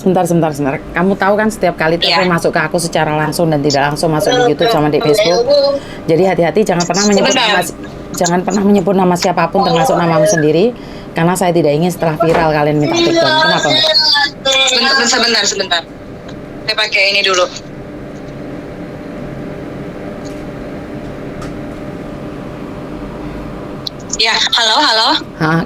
Sebentar. Kamu tahu kan setiap kali telepon masuk ke aku secara langsung dan tidak langsung masuk di YouTube sama di Facebook. Jadi hati-hati, jangan pernah menyebut nama siapapun termasuk namamu sendiri, karena saya tidak ingin setelah viral kalian minta take down. Kenapa, Mbak? Sebentar. Saya pakai ini dulu. Ya, halo.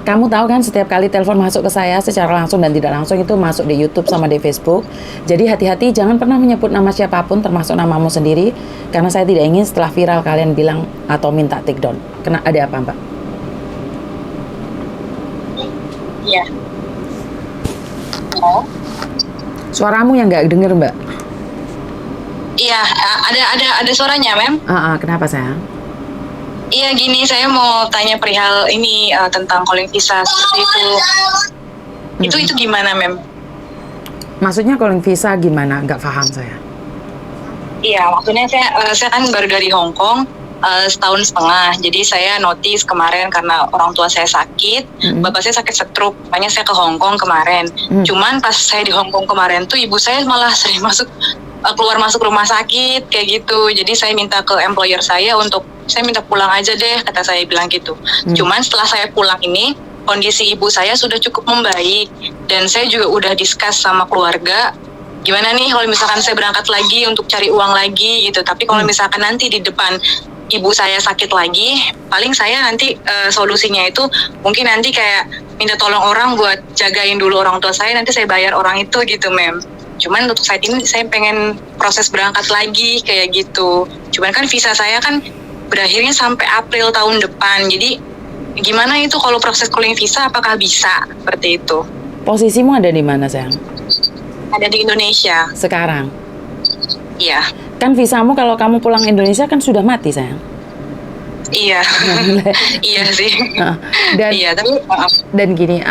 Kamu tahu kan setiap kali telepon masuk ke saya secara langsung dan tidak langsung itu masuk di YouTube sama di Facebook. Jadi hati-hati, jangan pernah menyebut nama siapapun termasuk namamu sendiri, karena saya tidak ingin setelah viral kalian bilang atau minta take down. Kena ada apa, Mbak? Iya. Oh. Suaramu yang nggak denger, Mbak. Iya, ada suaranya, Mem. Kenapa, sayang? Iya, gini, saya mau tanya perihal ini tentang calling visa seperti itu. Itu gimana, Mem? Maksudnya calling visa gimana? Nggak paham saya. Iya, maksudnya saya kan baru dari Hong Kong setahun setengah. Jadi saya notice kemarin karena orang tua saya sakit, bapak saya sakit stroke, makanya saya ke Hong Kong kemarin. Cuman pas saya di Hong Kong kemarin tuh ibu saya malah sering keluar masuk rumah sakit kayak gitu. Jadi saya minta ke employer saya saya minta pulang aja deh, kata saya bilang gitu. Cuman setelah saya pulang ini, kondisi ibu saya sudah cukup membaik. Dan saya juga udah discuss sama keluarga, gimana nih kalau misalkan saya berangkat lagi untuk cari uang lagi gitu. Tapi kalau misalkan nanti di depan ibu saya sakit lagi, paling saya nanti solusinya itu mungkin nanti kayak minta tolong orang buat jagain dulu orang tua saya, nanti saya bayar orang itu gitu, Mem. Cuman untuk saat ini saya pengen proses berangkat lagi kayak gitu. Cuman kan visa saya kan berakhirnya sampai April tahun depan. Jadi gimana itu kalau proses calling visa, apakah bisa seperti itu? Posisimu ada di mana, sayang? Ada di Indonesia. Sekarang? Iya. Kan visamu kalau kamu pulang Indonesia kan sudah mati, sayang. Iya. Iya sih. Dan gini,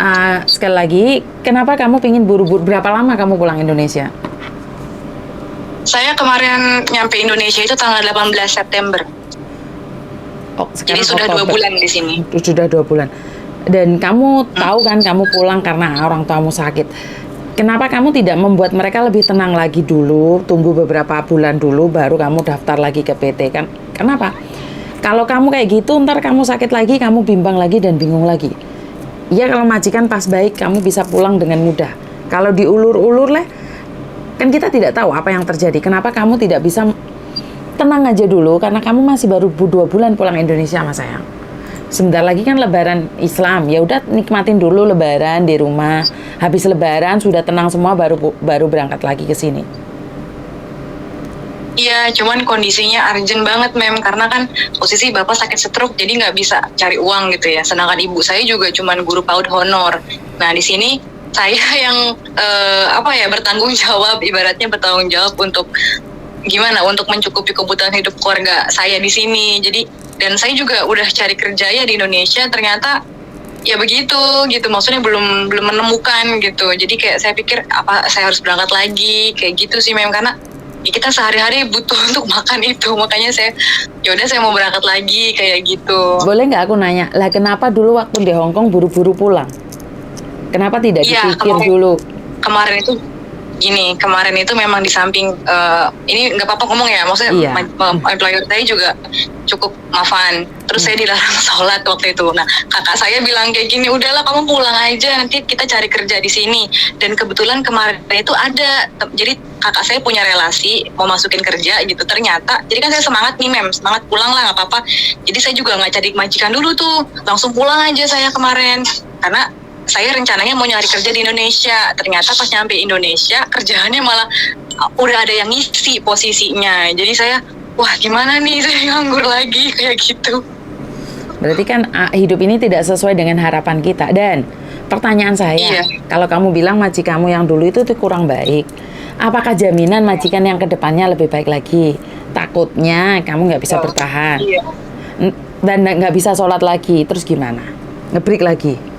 sekali lagi, kenapa kamu pengen buru-buru? Berapa lama kamu pulang Indonesia? Saya kemarin nyampe Indonesia itu tanggal 18 September. Jadi sudah Oktober. 2 bulan di sini. Sudah 2 bulan. Dan kamu tahu kan kamu pulang karena orang tuamu sakit. Kenapa kamu tidak membuat mereka lebih tenang lagi dulu, tunggu beberapa bulan dulu, baru kamu daftar lagi ke PT kan? Kenapa? Kalau kamu kayak gitu, ntar kamu sakit lagi, kamu bimbang lagi dan bingung lagi. Iya, kalau majikan pas baik, kamu bisa pulang dengan mudah. Kalau diulur-ulur lah, kan kita tidak tahu apa yang terjadi. Kenapa kamu tidak bisa tenang aja dulu, karena kamu masih baru 2 bulan pulang Indonesia, Mas sayang. Sebentar lagi kan Lebaran Islam, ya udah nikmatin dulu Lebaran di rumah. Habis Lebaran sudah tenang semua, baru berangkat lagi ke sini. Iya, cuman kondisinya urgent banget, Mem, karena kan posisi bapak sakit stroke, jadi nggak bisa cari uang gitu ya. Sedangkan ibu saya juga cuman guru PAUD honor. Nah di sini saya yang bertanggung jawab, ibaratnya bertanggung jawab untuk gimana untuk mencukupi kebutuhan hidup keluarga saya di sini. Jadi dan saya juga udah cari kerja ya di Indonesia, ternyata ya begitu gitu, maksudnya belum menemukan gitu. Jadi kayak saya pikir apa saya harus berangkat lagi kayak gitu sih, Mem, karena ya kita sehari-hari butuh untuk makan itu, makanya saya mau berangkat lagi kayak gitu. Boleh nggak aku nanya, lah kenapa dulu waktu di Hong Kong buru-buru pulang? Kenapa tidak dipikir dulu? Kemarin itu memang di samping ini nggak apa-apa ngomong ya, maksudnya employer saya juga cukup maafan. Terus saya dilarang sholat waktu itu. Nah kakak saya bilang kayak gini, udahlah kamu pulang aja, nanti kita cari kerja di sini. Dan kebetulan kemarin itu ada, jadi kakak saya punya relasi mau masukin kerja gitu. Ternyata, jadi kan saya semangat nih, Mem, semangat pulang lah nggak apa-apa. Jadi saya juga nggak cari majikan dulu tuh, langsung pulang aja saya kemarin karena saya rencananya mau nyari kerja di Indonesia. Ternyata pas nyampe Indonesia, kerjaannya malah udah ada yang ngisi posisinya. Jadi saya, wah gimana nih, saya nganggur lagi kayak gitu. Berarti kan hidup ini tidak sesuai dengan harapan kita. Dan pertanyaan saya, kalau kamu bilang majikanmu yang dulu itu kurang baik, apakah jaminan majikan yang kedepannya lebih baik lagi? Takutnya kamu nggak bisa bertahan. Dan nggak bisa sholat lagi, terus gimana? Ngebreak lagi?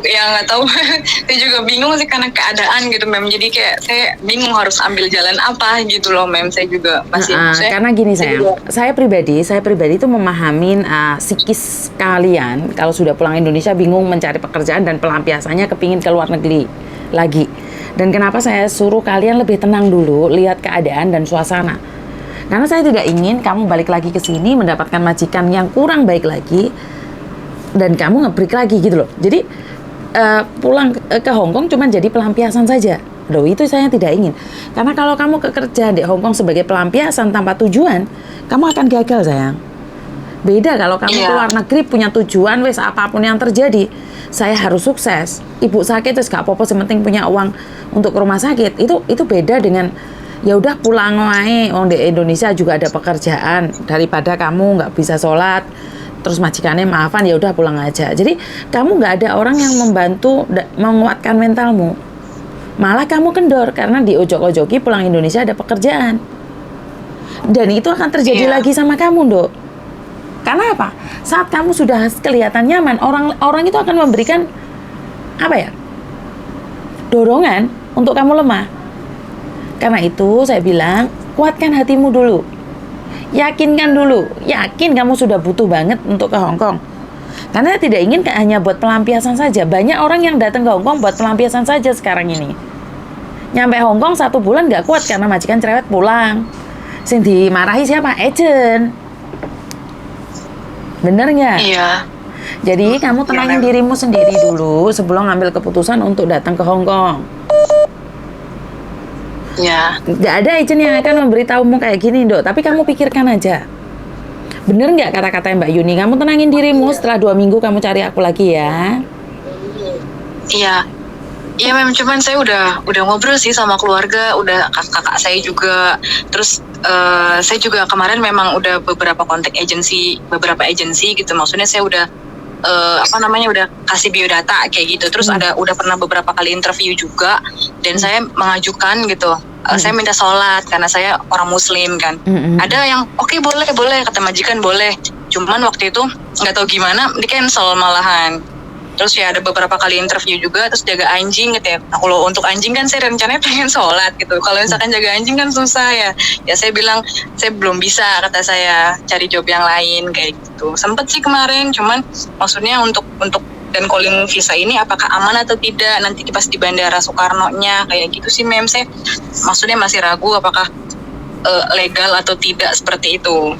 Ya nggak tahu. Saya juga bingung sih karena keadaan gitu, Mem. Jadi kayak saya bingung harus ambil jalan apa gitu loh, Mem. Saya juga masih karena gini sayang, saya pribadi itu memahamin psikis kalian kalau sudah pulang Indonesia bingung mencari pekerjaan dan pelampiasannya kepingin ke luar negeri. lagi. Dan kenapa saya suruh kalian lebih tenang dulu, lihat keadaan dan suasana. Karena saya tidak ingin kamu balik lagi ke sini mendapatkan majikan yang kurang baik lagi dan kamu nge-break lagi gitu loh. Jadi pulang ke Hong Kong cuma jadi pelampiasan saja. Loh, itu saya tidak ingin. Karena kalau kamu kerja di Hong Kong sebagai pelampiasan tanpa tujuan, kamu akan gagal, sayang. Beda kalau kamu keluar negeri punya tujuan, wes apapun yang terjadi, saya harus sukses. Ibu sakit terus gak apa-apa, sementing punya uang untuk ke rumah sakit. Itu beda dengan ya udah pulang wae. Oh, di Indonesia juga ada pekerjaan, daripada kamu nggak bisa sholat terus majikannya maafan, ya udah pulang aja. Jadi kamu nggak ada orang yang membantu menguatkan mentalmu. Malah kamu kendor karena diojok-ojoki pulang Indonesia ada pekerjaan. Dan itu akan terjadi lagi sama kamu, Dok. Karena apa? Saat kamu sudah kelihatan nyaman, orang itu akan memberikan apa ya? Dorongan untuk kamu lemah. Karena itu saya bilang, kuatkan hatimu dulu. Yakinkan dulu. Yakin kamu sudah butuh banget untuk ke Hong Kong. Karena saya tidak ingin hanya buat pelampiasan saja. Banyak orang yang datang ke Hong Kong buat pelampiasan saja sekarang ini. Nyampe Hong Kong 1 bulan nggak kuat karena majikan cerewet pulang. Sing dimarahi siapa? Agent. Bener nggak? Iya. Jadi kamu tenangin dirimu sendiri dulu sebelum ngambil keputusan untuk datang ke Hong Kong. Ya. Gak ada agent yang akan memberitahumu kayak gini, Dok. Tapi kamu pikirkan aja. Bener nggak kata-kata Mbak Yuni? Kamu tenangin dirimu, setelah 2 minggu kamu cari aku lagi ya. Iya. Iya, memang cuman saya udah ngobrol sih sama keluarga, udah kakak saya juga. Terus saya juga kemarin memang udah beberapa beberapa agensi gitu. Maksudnya saya udah udah kasih biodata kayak gitu. Terus udah pernah beberapa kali interview juga, dan saya mengajukan gitu. Saya minta sholat karena saya orang Muslim kan. Ada yang oke, boleh kata majikan boleh. Cuman waktu itu nggak tahu gimana di cancel malahan. Terus ya ada beberapa kali interview juga, terus jaga anjing gitu ya. Nah, kalau untuk anjing kan saya rencananya pengen sholat gitu. Kalau misalkan jaga anjing kan susah ya. Ya saya bilang saya belum bisa, kata saya cari job yang lain kayak gitu. Sempet sih kemarin, cuman maksudnya untuk dan calling visa ini apakah aman atau tidak nanti pas di Bandara Soekarno-nya kayak gitu sih, Mem. Saya maksudnya masih ragu apakah legal atau tidak seperti itu.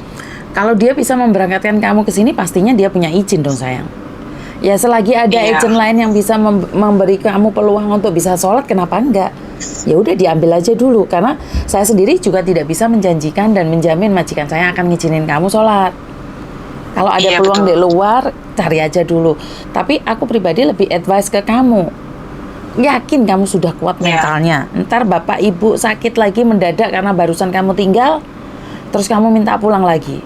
Kalau dia bisa memberangkatkan kamu ke sini, pastinya dia punya izin dong, sayang. Ya selagi ada agent lain yang bisa memberi kamu peluang untuk bisa sholat, kenapa enggak? Ya udah diambil aja dulu, karena saya sendiri juga tidak bisa menjanjikan dan menjamin majikan saya akan ngizinin kamu sholat. Kalau ada peluang di luar, cari aja dulu. Tapi aku pribadi lebih advice ke kamu, yakin kamu sudah kuat mentalnya. Ntar bapak ibu sakit lagi mendadak karena barusan kamu tinggal, terus kamu minta pulang lagi.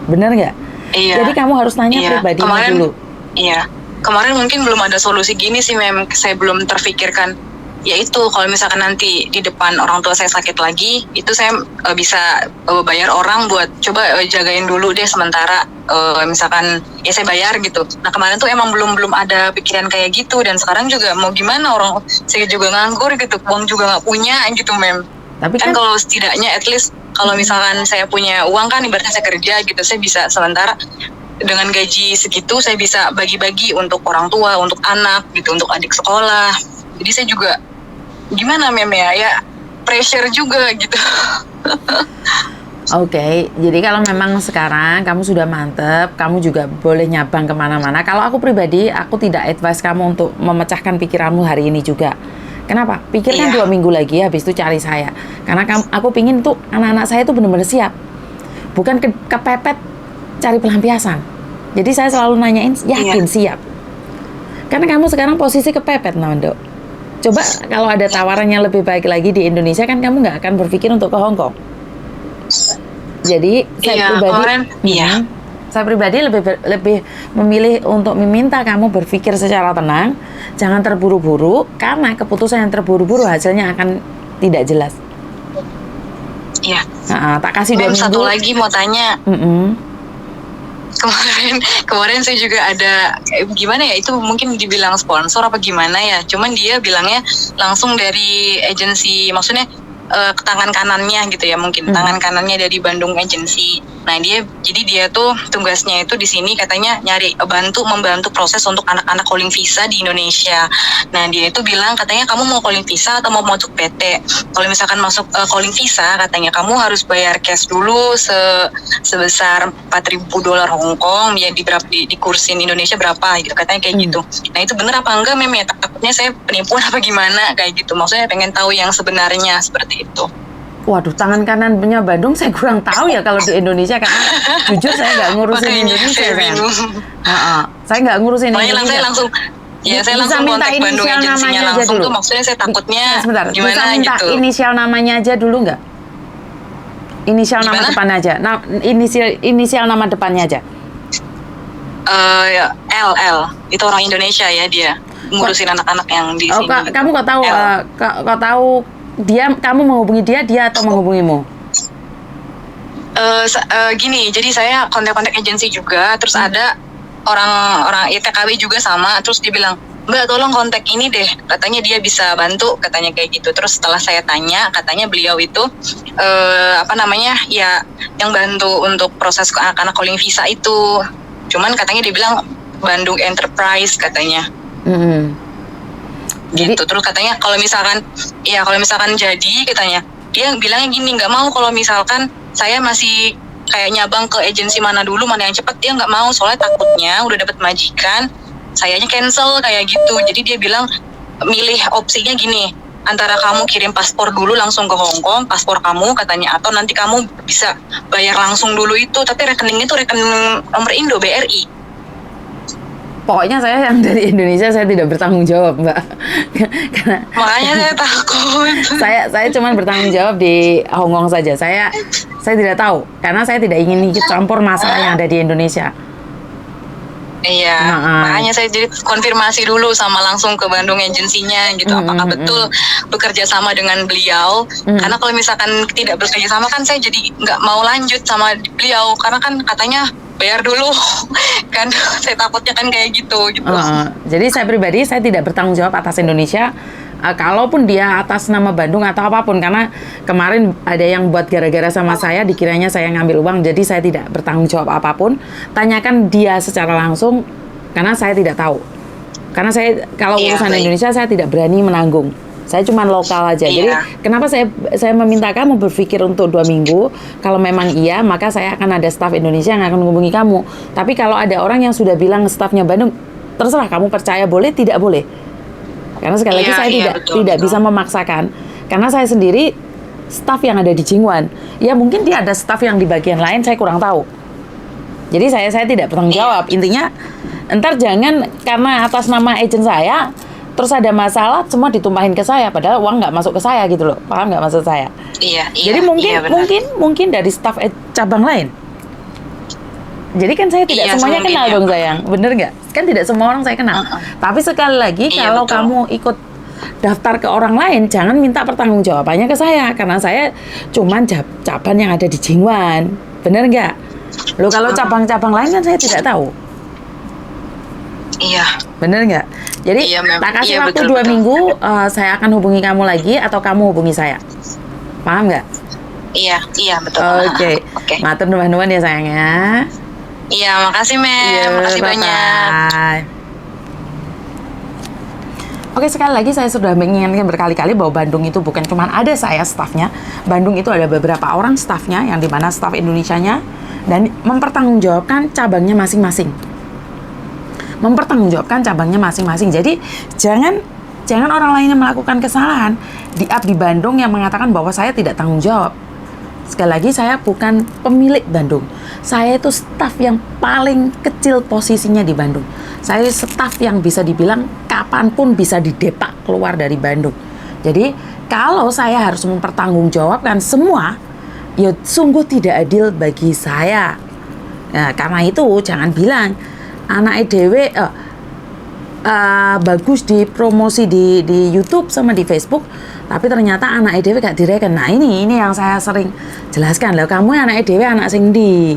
Bener nggak? Iya. Jadi kamu harus tanya pribadinya dulu. Iya. Kemarin mungkin belum ada solusi gini sih, Mem. Saya belum terfikirkan. Ya itu, kalau misalkan nanti di depan orang tua saya sakit lagi, itu saya bisa bayar orang buat coba jagain dulu deh sementara. Misalkan ya saya bayar gitu. Nah kemarin tuh emang belum ada pikiran kayak gitu, dan sekarang juga mau gimana, orang saya juga nganggur gitu, uang juga nggak punya gitu, Mem. Tapi kan kalau setidaknya at least kalau misalkan saya punya uang kan, ibaratnya saya kerja gitu, saya bisa sementara dengan gaji segitu saya bisa bagi-bagi untuk orang tua, untuk anak gitu, untuk adik sekolah. Jadi saya juga gimana, Mem, ya pressure juga gitu. Oke, jadi kalau memang sekarang kamu sudah mantep, kamu juga boleh nyabang kemana-mana. Kalau aku pribadi, aku tidak advise kamu untuk memecahkan pikiranmu hari ini juga. Kenapa? Pikirkan 2 minggu lagi, habis itu cari saya. Karena aku pingin tuh anak-anak saya tuh benar-benar siap. Bukan kepepet cari pelampiasan. Jadi saya selalu nanyain, yakin siap? Karena kamu sekarang posisi kepepet, Nando. Coba kalau ada tawaran yang lebih baik lagi di Indonesia, kan kamu nggak akan berpikir untuk ke Hong Kong. Jadi saya pribadi lebih memilih untuk meminta kamu berpikir secara tenang, jangan terburu-buru, karena keputusan yang terburu-buru hasilnya akan tidak jelas. Iya. Tak kasih 2 minggu. Satu lagi mau tanya. Kemarin saya juga ada gimana ya, itu mungkin dibilang sponsor apa gimana ya, cuman dia bilangnya langsung dari agensi, maksudnya ke tangan kanannya gitu ya, mungkin tangan kanannya dari Bandung agensi. Nah jadi dia tuh tugasnya itu di sini katanya membantu proses untuk anak-anak calling visa di Indonesia. Nah dia itu bilang katanya kamu mau calling visa atau mau masuk PT. Kalau misalkan masuk calling visa katanya kamu harus bayar cash dulu sebesar $4.000 Hong Kong ya di kursin Indonesia berapa gitu katanya kayak gitu. Nah itu bener apa enggak Mem ya? Takutnya saya penipuan apa gimana kayak gitu. Maksudnya pengen tahu yang sebenarnya seperti itu. Waduh, tangan kanan punya Bandung saya kurang tahu ya kalau di Indonesia karena jujur saya nggak ngurusin Indonesia sayang. Saya nggak ngurusin Indonesia. Saya langsung kontak Bandung agensinya langsung tuh maksudnya saya takutnya sebentar, gimana bisa minta gitu. Inisial namanya aja dulu nggak? Inisial Gimana? nama depan aja. Inisial nama depannya aja. L itu orang Indonesia ya dia ngurusin anak-anak yang di sini. Kamu kok tahu? Kok tahu dia? Kamu menghubungi dia atau menghubungimu? Gini, jadi saya kontak agensi juga, terus ada orang ITKW juga sama, terus dia bilang, Mbak tolong kontak ini deh, katanya dia bisa bantu, katanya kayak gitu. Terus setelah saya tanya, katanya beliau itu ya yang bantu untuk proses anak-anak calling visa itu. Cuman katanya dia bilang Bandung Enterprise katanya. Gitu. Terus katanya kalau misalkan jadi katanya dia bilangnya gini, nggak mau kalau misalkan saya masih kayak nyabang ke agensi mana yang cepat, dia nggak mau soalnya takutnya udah dapat majikan sayanya cancel kayak gitu. Jadi dia bilang milih opsinya gini, antara kamu kirim paspor dulu langsung ke Hong Kong, paspor kamu katanya, atau nanti kamu bisa bayar langsung dulu itu, tapi rekeningnya tuh rekening nomor Indo BRI. Pokoknya saya yang dari Indonesia saya tidak bertanggung jawab, Mbak. Karena makanya saya takut. saya cuma bertanggung jawab di Hong Kong saja. Saya tidak tahu karena saya tidak ingin ikut campur masalah yang ada di Indonesia. Iya, makanya saya jadi konfirmasi dulu sama langsung ke Bandung agensinya gitu, apakah betul bekerja sama dengan beliau. Karena kalau misalkan tidak bekerja sama kan saya jadi nggak mau lanjut sama beliau, karena kan katanya bayar dulu kan, saya takutnya kan kayak gitu. Jadi saya pribadi saya tidak bertanggung jawab atas Indonesia. Kalaupun dia atas nama Bandung atau apapun, karena kemarin ada yang buat gara-gara sama saya, dikiranya saya ngambil uang, jadi saya tidak bertanggung jawab apapun. Tanyakan dia secara langsung, karena saya tidak tahu. Karena saya kalau urusan Indonesia saya tidak berani menanggung. Saya cuma lokal aja. Jadi kenapa saya meminta kamu berpikir untuk 2 minggu. Kalau memang iya, maka saya akan ada staf Indonesia yang akan menghubungi kamu. Tapi kalau ada orang yang sudah bilang stafnya Bandung, terserah kamu percaya boleh tidak boleh. Karena sekali lagi saya tidak bisa memaksakan. Karena saya sendiri staf yang ada di Jingwan. Ya mungkin dia ada staf yang di bagian lain, saya kurang tahu. Jadi saya tidak bertanggung jawab. Intinya entar jangan karena atas nama agen saya terus ada masalah semua ditumpahin ke saya, padahal uang nggak masuk ke saya gitu loh. Paham nggak maksud saya? Jadi mungkin dari staf cabang lain. Jadi kan saya tidak semuanya kenal dong sayang, bener nggak? Kan tidak semua orang saya kenal. Tapi sekali lagi kalau kamu ikut daftar ke orang lain, jangan minta pertanggungjawabannya ke saya, karena saya cuman cabang yang ada di Jingwan, bener nggak? Loh kalau cabang-cabang lain kan saya tidak tahu. Iya. Bener nggak? Jadi tak kasih waktu 2 minggu, saya akan hubungi kamu lagi atau kamu hubungi saya. Paham nggak? Iya betul. Oke. Matur nuwun ya sayangnya. Iya, makasih Mem, makasih banyak. Oke, sekali lagi saya sudah mengingatkan berkali-kali bahwa Bandung itu bukan cuma ada saya stafnya. Bandung itu ada beberapa orang stafnya, yang dimana staf Indonesianya, dan mempertanggungjawabkan cabangnya masing-masing. Jadi jangan orang lain yang melakukan kesalahan di Bandung yang mengatakan bahwa saya tidak tanggung jawab. Sekali lagi, saya bukan pemilik Bandung. Saya itu staf yang paling kecil posisinya di Bandung. Saya staf yang bisa dibilang kapanpun bisa didepak keluar dari Bandung. Jadi, kalau saya harus mempertanggungjawabkan semua, ya sungguh tidak adil bagi saya. Nah, karena itu, jangan bilang anak EDW bagus dipromosi di YouTube sama di Facebook, tapi ternyata anak EDW gak direken. Nah ini yang saya sering jelaskan. Lah kamu anak EDW anak sing di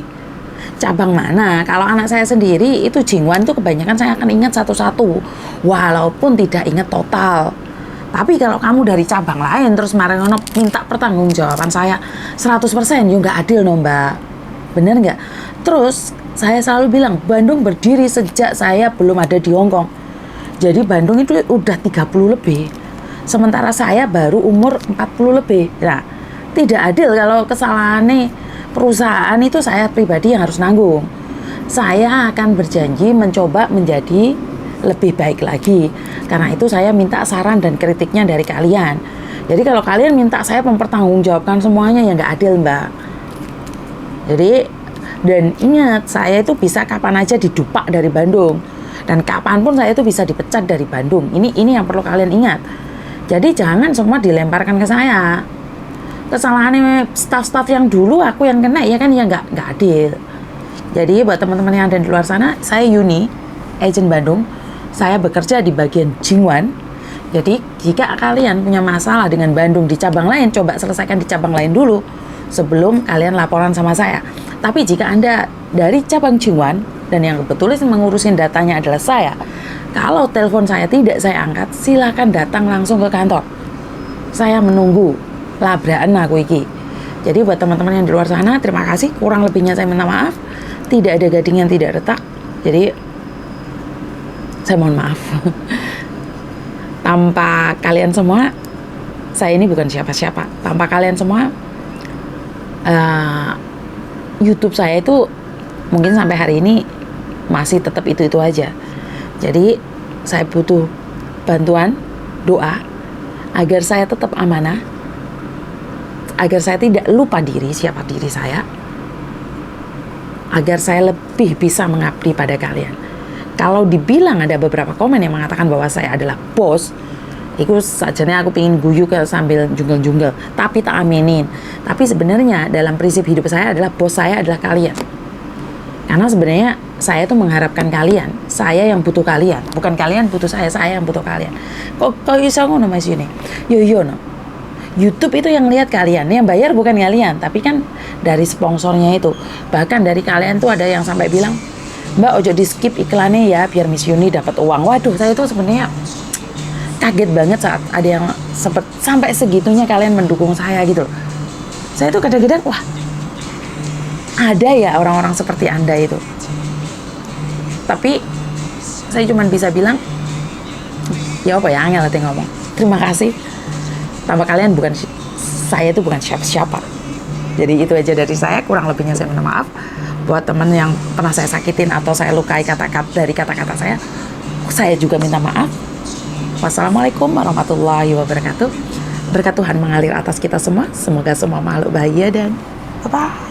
cabang mana? Kalau anak saya sendiri itu Jingwan tuh kebanyakan saya akan ingat satu-satu, walaupun tidak ingat total. Tapi kalau kamu dari cabang lain terus marah minta pertanggungjawaban saya 100%, ya nggak adil no Mbak. Bener nggak? Terus saya selalu bilang, Bandung berdiri sejak saya belum ada di Hong Kong. Jadi Bandung itu udah 30 lebih. Sementara saya baru umur 40 lebih. Nah, tidak adil kalau kesalahan nih perusahaan itu saya pribadi yang harus nanggung. Saya akan berjanji mencoba menjadi lebih baik lagi. Karena itu saya minta saran dan kritiknya dari kalian. Jadi kalau kalian minta saya mempertanggungjawabkan semuanya, ya nggak adil, Mbak. Jadi, dan ingat, saya itu bisa kapan aja didupak dari Bandung. Dan kapanpun saya itu bisa dipecat dari Bandung. Ini yang perlu kalian ingat. Jadi jangan semua dilemparkan ke saya. Kesalahan staff-staff yang dulu aku yang kena, ya kan, ya nggak adil. Jadi buat teman-teman yang ada di luar sana, saya Yuni, agent Bandung. Saya bekerja di bagian Jingwan. Jadi jika kalian punya masalah dengan Bandung di cabang lain, coba selesaikan di cabang lain dulu sebelum kalian laporan sama saya. Tapi jika Anda dari cabang Jingwan dan yang kebetulan mengurusin datanya adalah saya, kalau telepon saya tidak saya angkat, silakan datang langsung ke kantor. Saya menunggu labrakan aku iki. Jadi buat teman-teman yang di luar sana, terima kasih. Kurang lebihnya saya minta maaf. Tidak ada gading yang tidak retak. Jadi saya mohon maaf. Tanpa kalian semua, saya ini bukan siapa-siapa. Tanpa kalian semua, YouTube saya itu mungkin sampai hari ini masih tetap itu-itu aja. Jadi saya butuh bantuan, doa, agar saya tetap amanah, agar saya tidak lupa diri, siapa diri saya, agar saya lebih bisa mengabdi pada kalian. Kalau dibilang ada beberapa komen yang mengatakan bahwa saya adalah bos, itu sajane aku pengen guyu ke sambil jungle-jungle, tapi tak aminin. Tapi sebenarnya dalam prinsip hidup saya adalah bos saya adalah kalian. Karena sebenarnya saya tuh mengharapkan kalian, saya yang butuh kalian, bukan kalian butuh saya yang butuh kalian. Kok bisa ngono Mas Yuni? Yo no. YouTube itu yang lihat kalian, yang bayar bukan kalian, tapi kan dari sponsornya itu. Bahkan dari kalian tuh ada yang sampai bilang, Mbak ojo di skip iklannya ya biar Miss Yuni dapat uang. Waduh, saya tuh sebenarnya kaget banget saat ada yang sampai segitunya kalian mendukung saya gitu loh. Saya tuh kadang-kadang wah, ada ya orang-orang seperti Anda itu. Tapi saya cuma bisa bilang, ya apa ya, angel hati ngomong. Terima kasih. Tanpa kalian saya itu bukan siapa-siapa. Jadi itu aja dari saya, kurang lebihnya saya minta maaf. Buat teman yang pernah saya sakitin atau saya lukai dari kata-kata saya juga minta maaf. Wassalamualaikum warahmatullahi wabarakatuh. Berkat Tuhan mengalir atas kita semua. Semoga semua makhluk bahagia dan bye-bye.